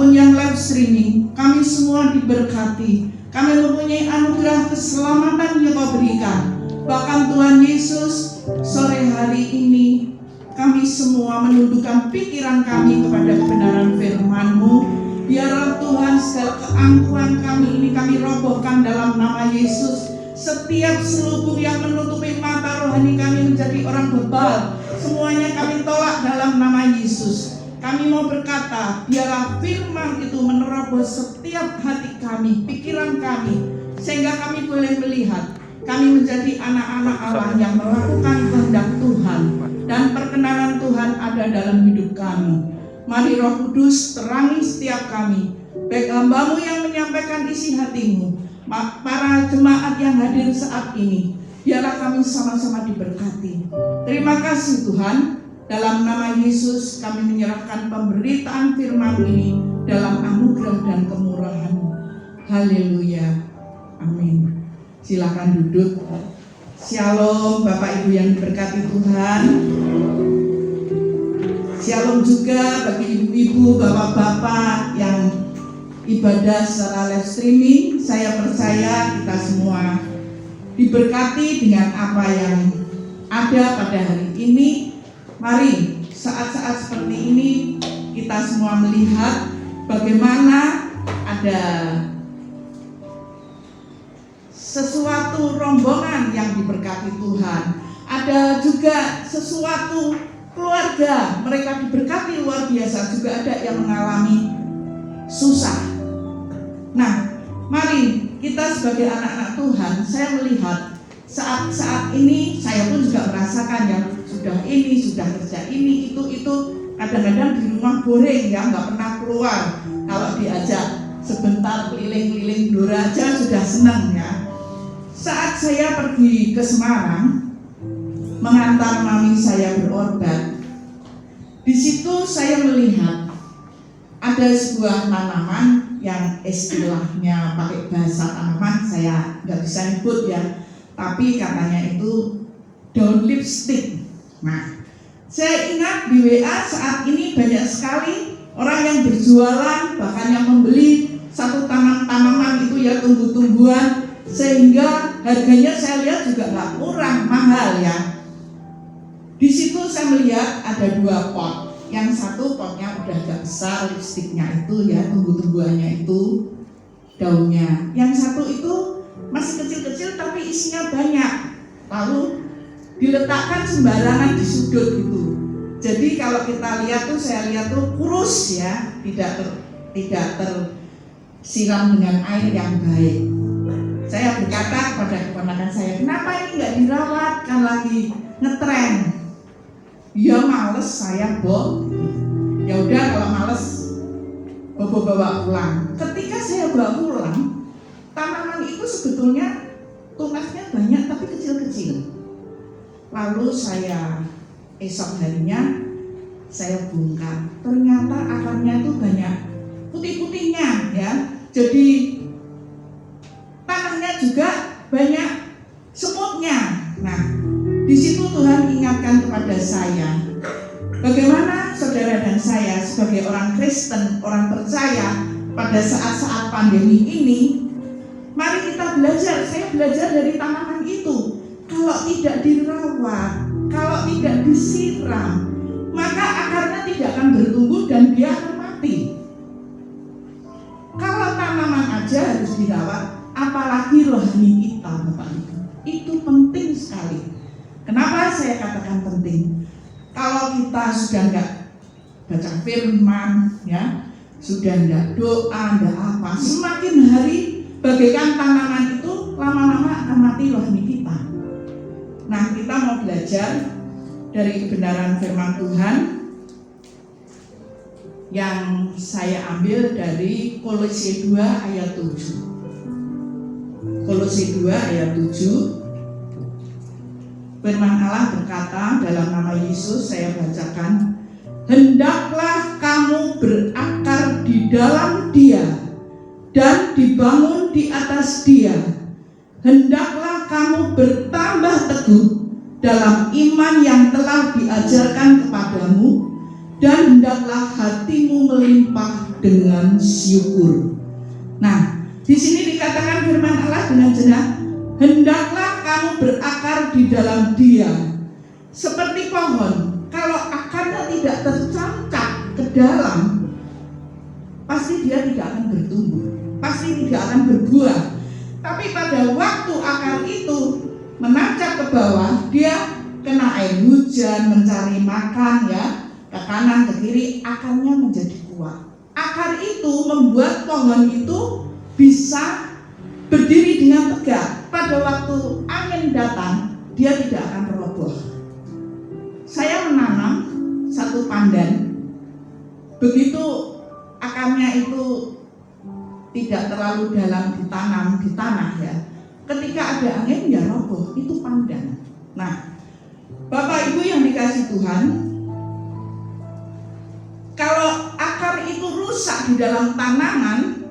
maupun yang live streaming, kami semua diberkati. Kami mempunyai anugerah keselamatan yang Kau berikan. Bahkan Tuhan Yesus, sore hari ini kami semua menundukkan pikiran kami kepada kebenaran firman-Mu. Biarlah Tuhan segala keangkuhan kami ini kami robohkan dalam nama Yesus. Setiap selubung yang menutupi mata rohani kami menjadi orang bebal, semuanya kami tolak dalam nama Yesus. Kami mau berkata, biarlah firman itu menerobos setiap hati kami, pikiran kami, sehingga kami boleh melihat kami menjadi anak-anak Allah yang melakukan kehendak Tuhan, dan perkenanan Tuhan ada dalam hidup kami. Mari Roh Kudus terangi setiap kami, baik hamba-Mu yang menyampaikan isi hati-Mu, para jemaat yang hadir saat ini, biarlah kami sama-sama diberkati. Terima kasih Tuhan. Dalam nama Yesus kami menyerahkan pemberitaan firman ini dalam anugerah dan kemurahan-Mu. Haleluya. Amin. Silakan duduk. Shalom Bapak Ibu yang diberkati Tuhan. Shalom juga bagi ibu-ibu, bapak-bapak yang ibadah secara live streaming. Saya percaya kita semua diberkati dengan apa yang ada pada hari ini. Mari saat-saat seperti ini kita semua melihat bagaimana ada sesuatu rombongan yang diberkati Tuhan. Ada juga sesuatu keluarga, mereka diberkati luar biasa. Juga ada yang mengalami susah. Nah, mari kita sebagai anak-anak Tuhan, saya melihat saat-saat ini saya pun juga merasakan yang sudah kerja ini, itu kadang-kadang di rumah boring ya, nggak pernah keluar. Kalau diajak sebentar keliling-keliling Blora aja sudah senang ya. Saat saya pergi ke Semarang mengantar mami saya berobat, di situ saya melihat ada sebuah tanaman yang istilahnya pakai bahasa tanaman saya nggak bisa nyebut ya, tapi katanya itu daun lipstick. Nah, saya ingat di WA saat ini banyak sekali orang yang berjualan, bahkan yang membeli satu tanaman itu ya, tumbuh-tumbuhan, sehingga harganya saya lihat juga nggak kurang mahal ya. Di situ saya melihat ada dua pot. Yang satu potnya udah agak besar, lipstiknya itu ya, tumbuh-tumbuhannya itu, daunnya. Yang satu itu masih kecil-kecil tapi isinya banyak. Lalu diletakkan sembarangan di sudut gitu. Jadi kalau kita lihat tuh, saya lihat tuh kurus ya, tidak tersiram dengan air yang baik. Saya berkata kepada keponakan saya, kenapa ini nggak dirawat, kan lagi ngetren? Ya males saya, Bob. Ya udah kalau males, Bobo bawa pulang. Ketika saya bawa pulang, tanaman itu sebetulnya tunasnya banyak tapi kecil-kecil. Lalu saya esok harinya saya bongkar, ternyata akarnya itu banyak putih-putihnya ya. Jadi tanahnya juga banyak semutnya. Nah, di situ Tuhan ingatkan kepada saya, bagaimana saudara dan saya sebagai orang Kristen, orang percaya pada saat-saat pandemi ini, mari kita belajar. Saya belajar dari tanaman itu. Kalau tidak dirawat, kalau tidak disiram, maka akarnya tidak akan bertumbuh dan dia akan mati. Kalau tanaman aja harus dirawat, apalagi rohani kita, Bapak Ibu. Itu penting sekali. Kenapa saya katakan penting? Kalau kita sudah enggak baca firman, ya, sudah enggak doa, enggak apa, semakin hari bagaikan tanaman itu lama-lama akan mati rohani kita. Nah, kita mau belajar dari kebenaran firman Tuhan yang saya ambil dari Kolose 2 ayat 7. Kolose 2 ayat 7. Firman Allah berkata dalam nama Yesus, saya bacakan, hendaklah kamu berakar di dalam Dia dan dibangun di atas Dia. Hendaklah kamu bertambah teguh dalam iman yang telah diajarkan kepadamu, dan hendaklah hatimu melimpah dengan syukur. Nah, di sini dikatakan firman Allah dengan jelas, hendaklah kamu berakar di dalam Dia seperti pohon. Kalau akarnya tidak tercancap ke dalam, pasti dia tidak akan bertumbuh, pasti tidak akan berbuah. Tapi pada waktu akar itu menancap ke bawah, dia kena air hujan, mencari makan ya, ke kanan ke kiri, akarnya menjadi kuat. Akar itu membuat pohon itu bisa berdiri dengan tegak. Pada waktu angin datang, dia tidak akan roboh. Saya menanam satu pandan, begitu akarnya itu tidak terlalu dalam ditanam di tanah ya, ketika ada angin ya roboh, itu pandan. Nah, Bapak Ibu yang dikasih Tuhan, kalau akar itu rusak di dalam tanaman,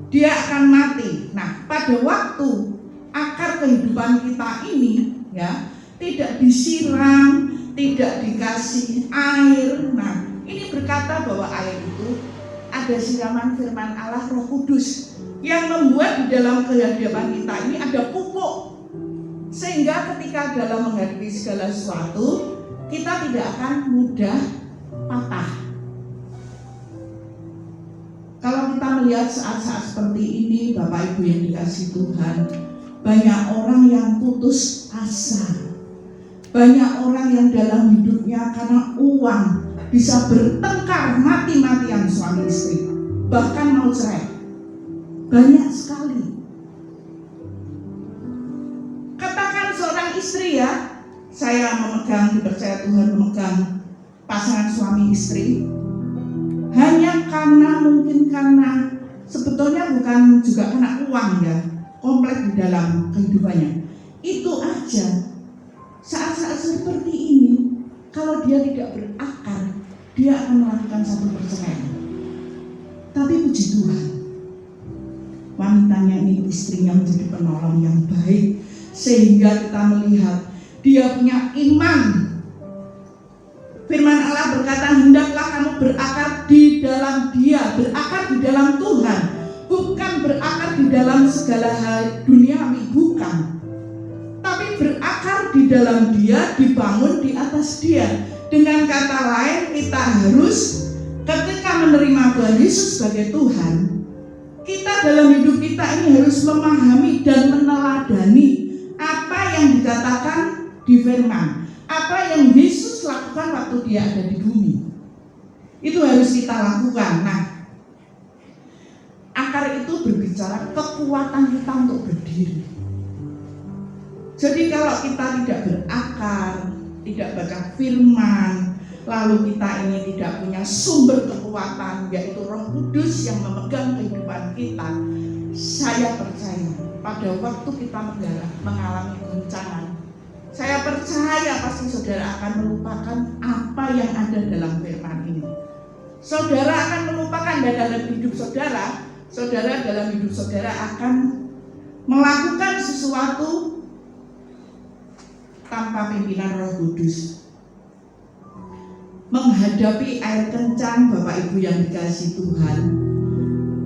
dia akan mati. Nah, pada waktu akar kehidupan kita ini ya tidak disiram, tidak dikasih air. Nah, ini berkata bahwa air itu ada siraman firman Allah Roh Kudus yang membuat di dalam kehidupan kita ini ada pupuk, sehingga ketika dalam menghadapi segala sesuatu kita tidak akan mudah patah. Kalau kita melihat saat-saat seperti ini, Bapak Ibu yang dikasih Tuhan, banyak orang yang putus asa. Banyak orang yang dalam hidupnya karena uang bisa bertengkar mati-matian suami istri, bahkan mau cerai. Banyak sekali. Katakan seorang istri ya, saya dipercaya Tuhan memegang pasangan suami istri, hanya karena sebetulnya bukan juga karena uang ya, kompleks di dalam kehidupannya. Itu aja. Saat-saat seperti ini, kalau dia tidak berakar, dia akan melakukan satu perceraian. Tapi puji Tuhan, wanitanya ini, istrinya menjadi penolong yang baik, sehingga kita melihat dia punya iman. Firman Allah berkata, hendaklah kamu berakar di dalam Dia, berakar di dalam Tuhan, bukan berakar di dalam segala hal duniawi, bukan. Tapi berakar di dalam Dia, dibangun di atas Dia. Dengan kata lain, kita harus ketika menerima Tuhan Yesus sebagai Tuhan, kita dalam hidup kita ini harus memahami dan meneladani apa yang dikatakan di firman, apa yang Yesus lakukan waktu Dia ada di bumi. Itu harus kita lakukan. Nah, akar itu berbicara kekuatan kita untuk berdiri. Jadi kalau kita tidak berakar, tidak baca firman, lalu kita ini tidak punya sumber kekuatan, yaitu Roh Kudus yang memegang kehidupan kita, saya percaya pada waktu kita mengalami goncangan, saya percaya pasti saudara akan melupakan apa yang ada dalam firman ini. Saudara akan melupakan dalam hidup saudara, saudara dalam hidup saudara akan melakukan sesuatu tanpa pimpinan Roh Kudus. Menghadapi air kencang, Bapak Ibu yang dikasih Tuhan,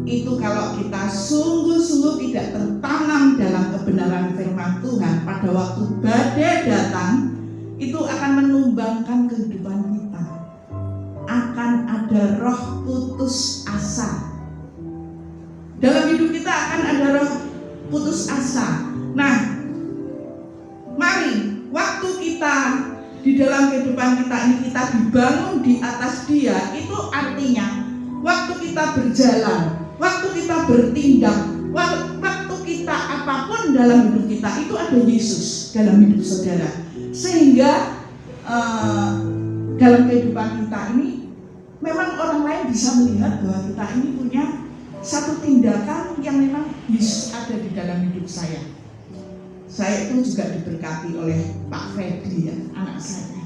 itu kalau kita sungguh-sungguh tidak tertanam dalam kebenaran firman Tuhan, pada waktu badai datang, itu akan menumbangkan kehidupan kita. Akan ada roh putus asa. Dalam hidup kita akan ada roh putus asa. Nah, mari waktu kita di dalam kehidupan kita ini kita dibangun di atas Dia, itu artinya waktu kita berjalan, waktu kita bertindak, waktu kita apapun dalam hidup kita, itu ada Yesus dalam hidup saudara. Sehingga dalam kehidupan kita ini memang orang lain bisa melihat bahwa kita ini punya satu tindakan yang memang Yesus ada di dalam hidup saya. Saya itu juga diberkati oleh Pak Fedi ya, anak saya.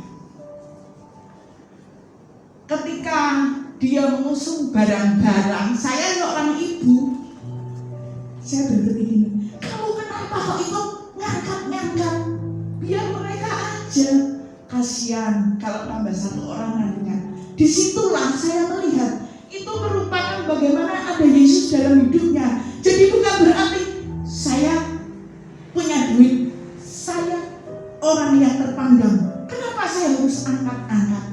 Ketika dia mengusung barang-barang, saya seorang ibu, saya berpikir gini, kamu kenapa kok ikut ngangkat-ngangkat? Biar mereka aja. Kasihan kalau tambah satu orang nantinya. Disitulah saya melihat itu merupakan bagaimana ada Yesus dalam hidupnya. Jadi bukan berarti saya punya duit, saya orang yang terpandang, kenapa saya harus angkat-angkat?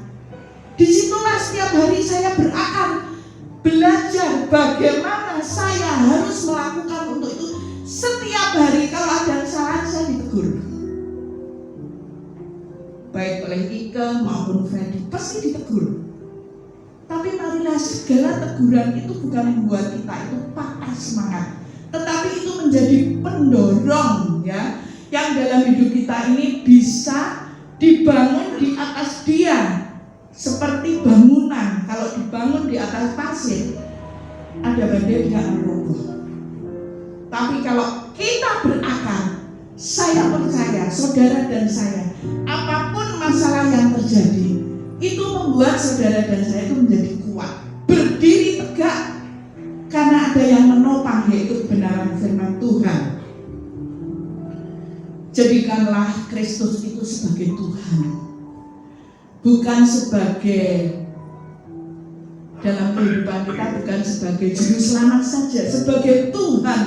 Disitulah setiap hari saya berakar, belajar bagaimana saya harus melakukan untuk itu. Setiap hari kalau ada kesalahan saya ditegur, baik oleh Ike maupun Freddy, pasti ditegur. Tapi marilah segala teguran itu bukan membuat kita itu patah semangat, tetapi itu menjadi pendorong ya, yang dalam hidup kita ini bisa dibangun di atas dia. Seperti bangunan, kalau dibangun di atas pasir, ada badai tidak akan roboh. Tapi kalau kita berakar, saya percaya, saudara dan saya, apapun masalah yang terjadi, itu membuat saudara dan saya itu menjadi kuat, berdiri tegak, karena ada yang menopang, yaitu kebenaran firman Tuhan. Jadikanlah Kristus itu sebagai Tuhan, bukan sebagai dalam kehidupan kita, bukan sebagai juru selamat saja, sebagai Tuhan,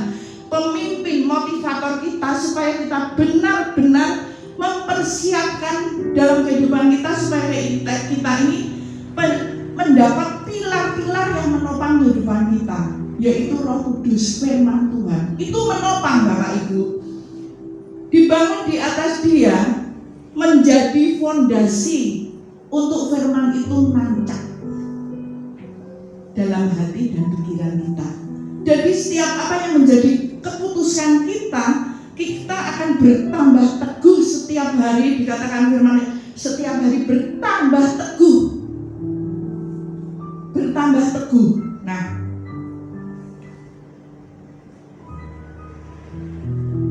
pemimpin, motivator kita, supaya kita benar-benar mempersiapkan dalam kehidupan kita, supaya kita ini mendapat pilar-pilar yang menopang kehidupan kita, yaitu Roh Kudus, firman Tuhan. Itu menopang Bapak Ibu. Dibangun di atas dia, menjadi fondasi untuk firman itu nancap dalam hati dan pikiran kita. Jadi setiap apa yang menjadi keputusan kita, kita akan bertambah teguh setiap hari. Dikatakan firman, setiap hari bertambah teguh, bertambah teguh. Nah,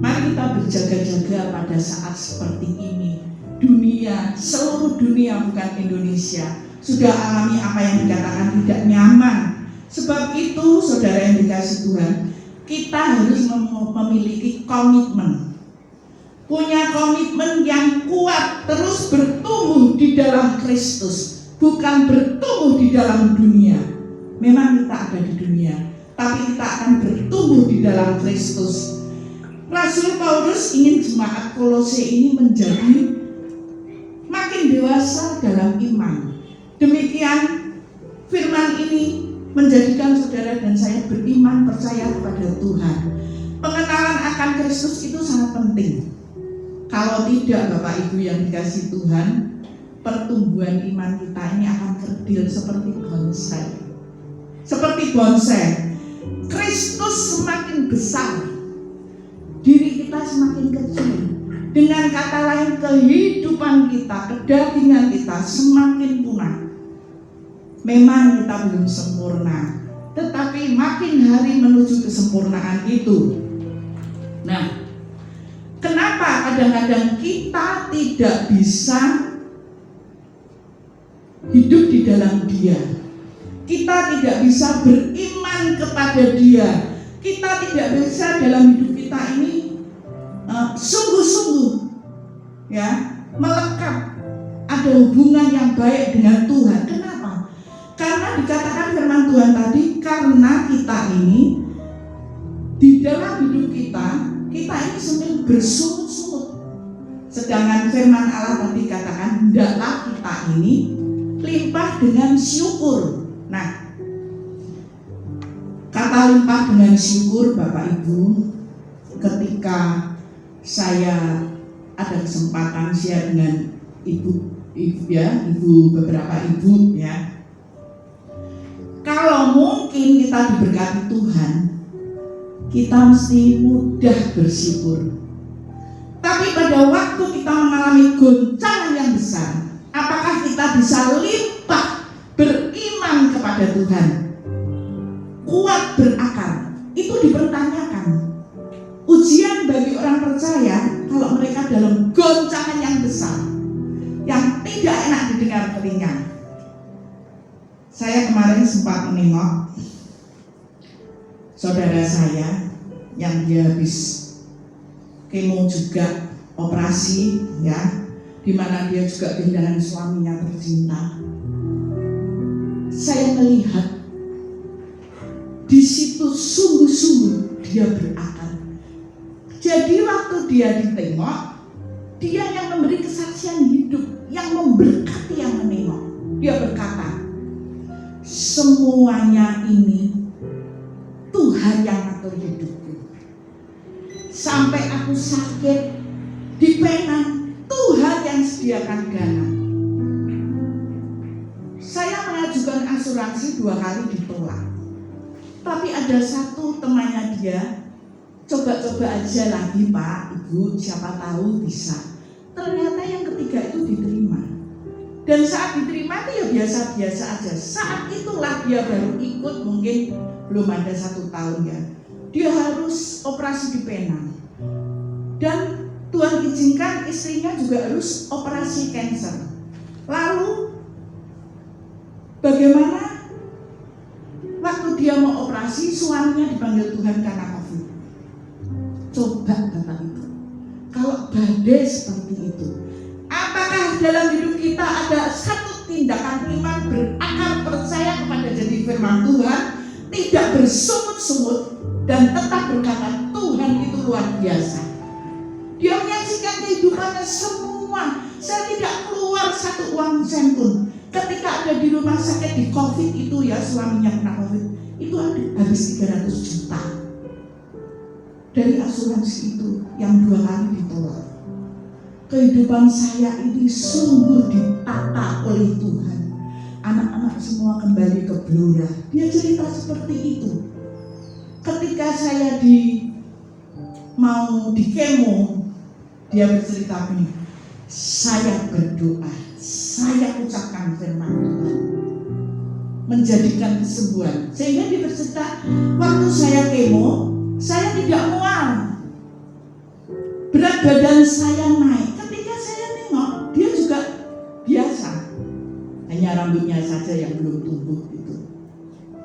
mari kita berjaga-jaga pada saat seperti ini. Dunia, seluruh dunia, bukan Indonesia, sudah alami apa yang dikatakan tidak nyaman. Sebab itu, saudara yang dikasih Tuhan, kita harus memiliki komitmen, punya komitmen yang kuat, terus bertumbuh di dalam Kristus, bukan bertumbuh di dalam dunia. Memang kita ada di dunia, tapi kita akan bertumbuh di dalam Kristus. Rasul Paulus ingin jemaat Kolose ini menjadi makin dewasa dalam iman. Demikian firman ini menjadikan saudara dan saya beriman, percaya kepada Tuhan. Pengenalan akan Kristus itu sangat penting. Kalau tidak, Bapak Ibu yang dikasih Tuhan, pertumbuhan iman kita ini akan kerdil seperti bonsai. Seperti bonsai. Kristus semakin besar, diri kita semakin kecil. Dengan kata lain, kehidupan kita, kedagingan kita semakin punah. Memang kita belum sempurna, tetapi makin hari menuju kesempurnaan itu. Nah, kenapa kadang-kadang kita tidak bisa hidup di dalam Dia? Kita tidak bisa beriman kepada Dia. Kita tidak bisa dalam hidup kita ini sungguh-sungguh ya melekat, ada hubungan yang baik dengan Tuhan. Kenapa? Karena dikatakan firman Tuhan tadi, karena kita ini di dalam hidup kita ini sering bersungut-sungut. Sedangkan firman Allah tadi katakan, hendaklah kita ini limpah dengan syukur. Nah, kata limpah dengan syukur, Bapak Ibu, ketika saya ada kesempatan share dengan ibu beberapa ibu ya. Kalau mungkin kita diberkati Tuhan, kita mesti mudah bersyukur. Tapi pada waktu kita mengalami goncangan yang besar, apakah kita bisa limpah beriman kepada Tuhan, kuat berakar? Itu dipertanyakan. Ujian bagi orang percaya kalau mereka dalam goncangan yang besar, yang tidak enak didengar telinga. Saya kemarin sempat menengok saudara saya yang dia habis kemo juga, operasi ya, di mana dia juga kehilangan suaminya tercinta. Saya melihat itu sungguh-sungguh dia berakar. Jadi waktu dia ditengok, dia yang memberi kesaksian hidup, yang memberkati yang menengok. Dia berkata, semuanya ini Tuhan yang ngatur hidupku. Sampai aku sakit di Penang, Tuhan yang sediakan dana. Saya mengajukan asuransi 2 kali ditolak. Tapi ada satu temannya dia, coba-coba aja lagi Pak, Ibu, siapa tahu bisa. Ternyata yang ketiga itu diterima. Dan saat diterima itu ya biasa-biasa aja. Saat itulah dia baru ikut, mungkin belum ada 1 tahun ya. Dia harus operasi di Penang. Dan Tuhan izinkan istrinya juga harus operasi kanker. Lalu bagaimana waktu dia mau operasi, suaminya dipanggil Tuhan karena COVID. Coba Bapak Ibu, kalau badai seperti itu, apakah dalam hidup kita ada satu tindakan iman berakar percaya kepada janji firman Tuhan, tidak bersungut-sungut dan tetap berkata Tuhan itu luar biasa. Dia menyaksikan kehidupannya semua. Saya tidak keluar 1 uang sen pun. Ketika ada di rumah sakit di COVID itu ya, suaminya kena COVID, itu habis 300 juta dari asuransi itu yang 2 kali ditolak. Kehidupan saya ini sungguh ditata oleh Tuhan. Anak-anak semua kembali ke Blora. Dia cerita seperti itu. Ketika saya mau di kemo, dia bercerita begini, saya berdoa, saya ucapkan firman Tuhan, menjadikan kesembuhan. Sehingga dia bercerita, waktu saya kemo, saya tidak mual, berat badan saya naik. Ketika saya nengok, dia juga biasa, hanya rambutnya saja yang belum tumbuh gitu.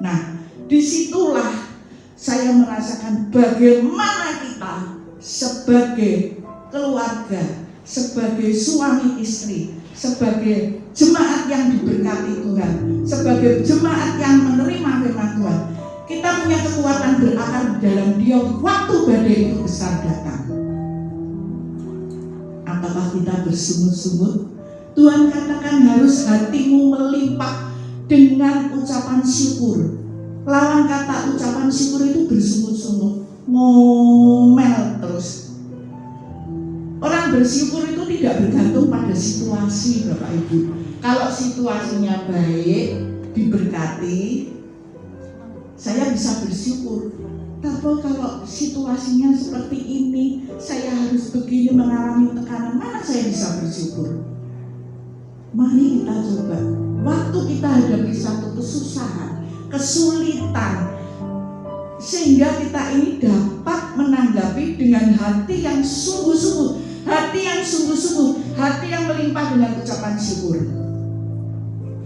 Nah, disitulah saya merasakan bagaimana kita sebagai keluarga, sebagai suami istri, sebagai jemaat yang diberkati Tuhan, sebagai jemaat yang menerima firman Tuhan, kita punya kekuatan berakar di dalam Dia waktu badai itu besar datang. Apakah kita bersungut-sungut? Tuhan katakan harus hatimu melimpah dengan ucapan syukur. Lawan kata ucapan syukur itu bersungut-sungut, ngomel terus. Orang bersyukur itu tidak bergantung pada situasi, Bapak Ibu. Kalau situasinya baik, diberkati, saya bisa bersyukur. Tapi kalau situasinya seperti ini, saya harus begini mengalami tekanan, mana saya bisa bersyukur? Mari kita coba. Waktu kita hadapi satu kesusahan, kesulitan, sehingga kita ini dapat menanggapi dengan hati yang sungguh-sungguh. Hati yang sungguh-sungguh, hati yang melimpah dengan ucapan syukur.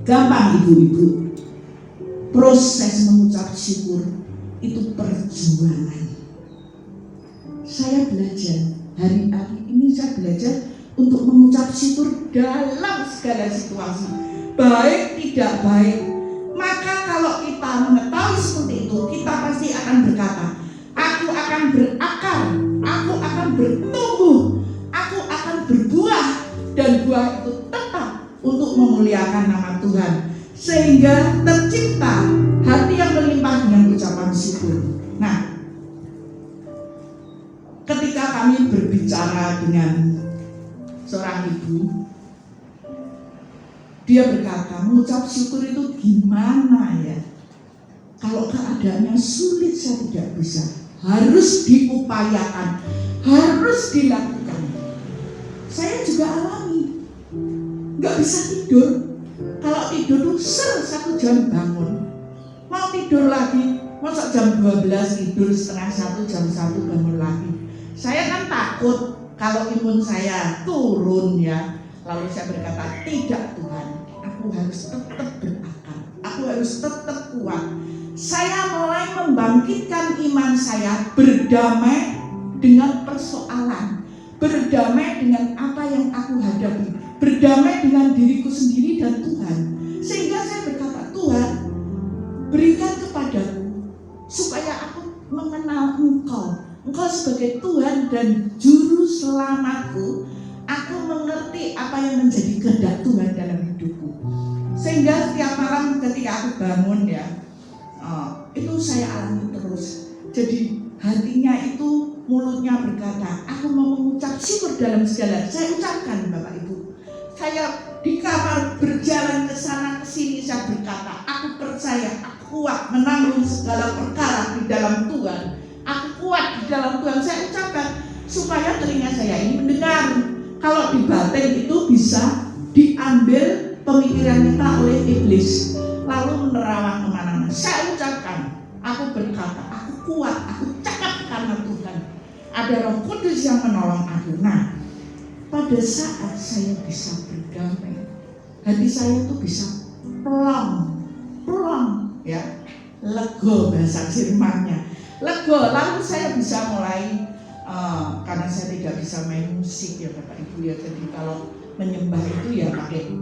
Gampang ibu-ibu, proses mengucap syukur itu perjuangan. Saya belajar, hari-hari ini saya belajar untuk mengucap syukur dalam segala situasi, baik tidak baik. Maka kalau kita mengetahui seperti itu, kita pasti akan berkata, aku akan berakar, aku akan bertumbuh, aku akan berbuah, dan buah itu tetap untuk memuliakan nama Tuhan, sehingga tercipta hati yang melimpah dengan ucapan syukur. Nah, ketika kami berbicara dengan seorang ibu, dia berkata, mengucap syukur itu gimana ya? Kalau keadaannya sulit saya tidak bisa. Harus diupayakan, harus dilakukan. Saya juga alami, nggak bisa tidur. Kalau tidur tuh 1 jam bangun, mau tidur lagi, masa jam 12 tidur, setengah 1, jam 1 bangun lagi. Saya kan takut kalau imun saya turun ya. Lalu saya berkata, tidak Tuhan, aku harus tetap berakar, aku harus tetap kuat. Saya mulai membangkitkan iman saya, berdamai dengan persoalan, berdamai dengan apa yang aku hadapi, berdamai dengan diriku sendiri dan Tuhan. Sehingga saya berkata, Tuhan, berikan kepadaku supaya aku mengenal Engkau sebagai Tuhan dan Juru Selamatku. Aku mengerti apa yang menjadi kehendak Tuhan dalam hidupku. Sehingga setiap malam ketika aku bangun ya, itu saya alami terus. Jadi hatinya itu, mulutnya berkata, aku mau mengucap syukur dalam segala. Saya ucapkan Bapak Ibu. Saya di kamar berjalan ke sana ke sini, saya berkata, aku percaya, aku kuat menanggung segala perkara di dalam Tuhan. Aku kuat di dalam Tuhan. Saya ucapkan supaya telinga saya ini mendengar. Kalau di batin itu bisa diambil pemikiran kita oleh iblis, lalu menerawang kemana-mana. Saya ucapkan, aku berkata, aku kuat, aku cakap karena Tuhan. Ada Roh Kudus yang menolong aku. Nah, pada saat saya bisa berdamai, hati saya itu bisa plong, ya, lego bahasa Jermannya, lego. Lalu saya bisa mulai, karena saya tidak bisa main musik ya Bapak Ibu ya, jadi kalau menyembah itu ya pakai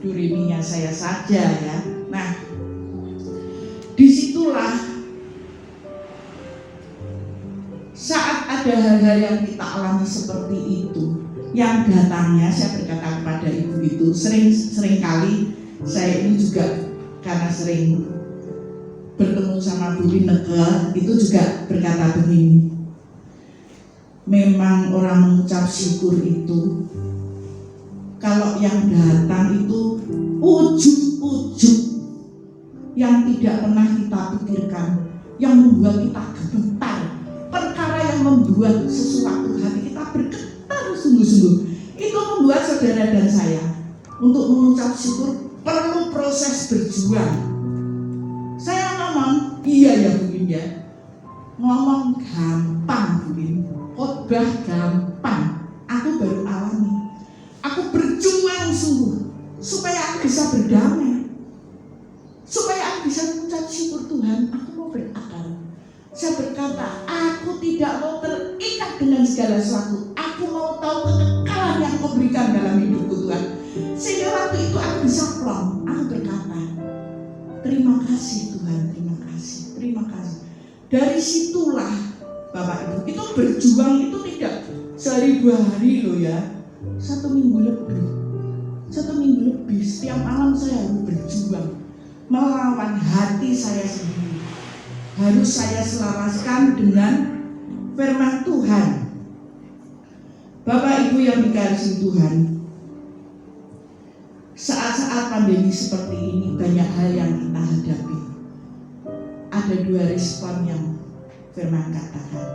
duriminya saya saja ya. Nah, disitulah saat ada hal-hal yang kita alami seperti itu, yang datangnya saya berkata kepada ibu itu, sering kali saya ini juga karena sering bertemu sama Bu Wineke, itu juga berkata begini, memang orang mengucap syukur itu kalau yang datang itu ujub-ujub yang tidak pernah kita pikirkan, yang membuat kita gemetar, perkara yang membuat sesuatu hati kita bergetar sungguh-sungguh. Itu membuat saudara dan saya untuk mengucap syukur perlu proses berjuang. Saya ngomong, iya ya mungkin ya, ngomong gampang mungkin, khotbah gampang, aku baru alami. Aku berjuang sungguh supaya aku bisa berdamai, supaya aku bisa mengucap syukur Tuhan. Aku mau berakal. Saya berkata, aku tidak mau terikat dengan segala sesuatu. Aku mau tahu kekekalan yang Kau berikan dalam hidupku Tuhan. Sehingga waktu itu aku bisa plong. Aku berkata, terima kasih Tuhan, terima kasih, terima kasih. Dari situlah Bapak Ibu, itu berjuang itu tidak sehari 2 hari loh ya. 1 minggu lebih. 1 minggu lebih. Setiap malam saya harus berjuang melawan hati saya sendiri. Harus saya selaraskan dengan firman Tuhan. Bapak Ibu yang dikasihi Tuhan, saat-saat pandemi seperti ini banyak hal yang kita hadapi. Ada 2 respon yang firman katakan.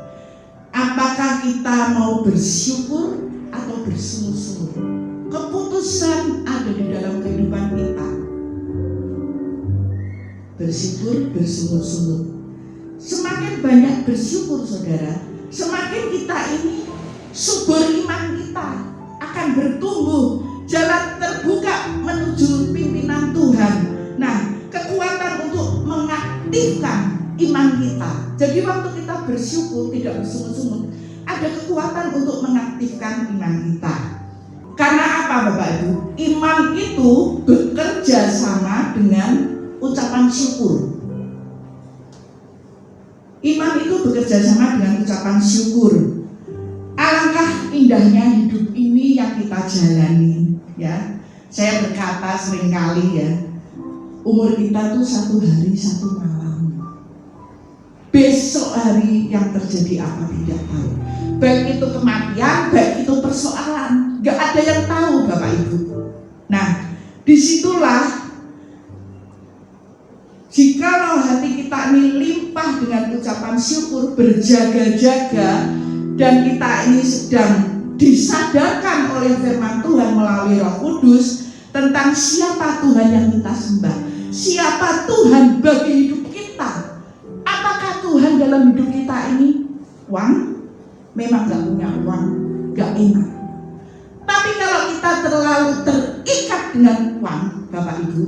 Apakah kita mau bersyukur atau bersungut-sungut? Keputusan ada di dalam kehidupan kita. Bersyukur, bersungut-sungut. Semakin banyak bersyukur saudara, semakin kita ini subur iman kita akan bertumbuh, jalan terbuka menuju pimpinan Tuhan. Nah, kekuatan untuk mengaktifkan iman kita. Jadi waktu kita bersyukur tidak bersungut-sungut, ada kekuatan untuk mengaktifkan iman kita. Karena apa Bapak Ibu? Iman itu bekerja sama dengan ucapan syukur. Iman itu bekerja sama dengan ucapan syukur. Alangkah indahnya hidup ini yang kita jalani ya. Saya berkata seringkali ya, umur kita tuh 1 hari 1 malam. Besok hari yang terjadi apa tidak tahu. Baik itu kematian, baik itu persoalan, gak ada yang tahu Bapak Ibu. Nah, disitulah jikalau hati kita ini limpah dengan ucapan syukur, berjaga-jaga, dan kita ini sedang disadarkan oleh firman Tuhan melalui Roh Kudus tentang siapa Tuhan yang kita sembah, siapa Tuhan bagi hidup kita. Apakah Tuhan dalam hidup kita ini uang? Memang gak punya uang, gak enak. Tapi kalau kita terlalu terikat dengan uang, Bapak Ibu,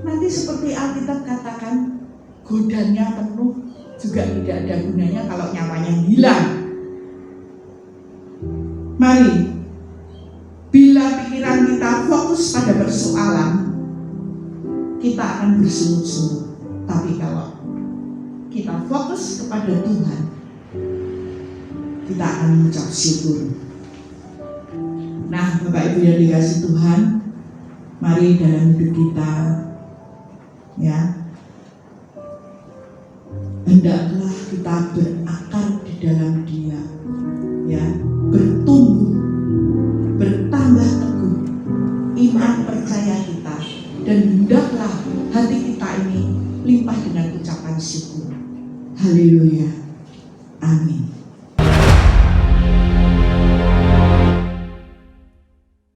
nanti seperti Alkitab katakan, godanya penuh juga tidak ada gunanya kalau nyawanya hilang. Mari, bila pikiran kita fokus pada persoalan, kita akan bersungut-sungut. Tapi kalau kita fokus kepada Tuhan, kita akan mengucap syukur. Nah, Bapak Ibu yang dikasih Tuhan, mari dalam hidup kita, ya, hendaklah kita berakar di dalam Dia, ya, bertumbuh, bertambah teguh iman percaya kita, dan hendaklah hati kita ini limpah dengan ucapan syukur. Haleluya, amin.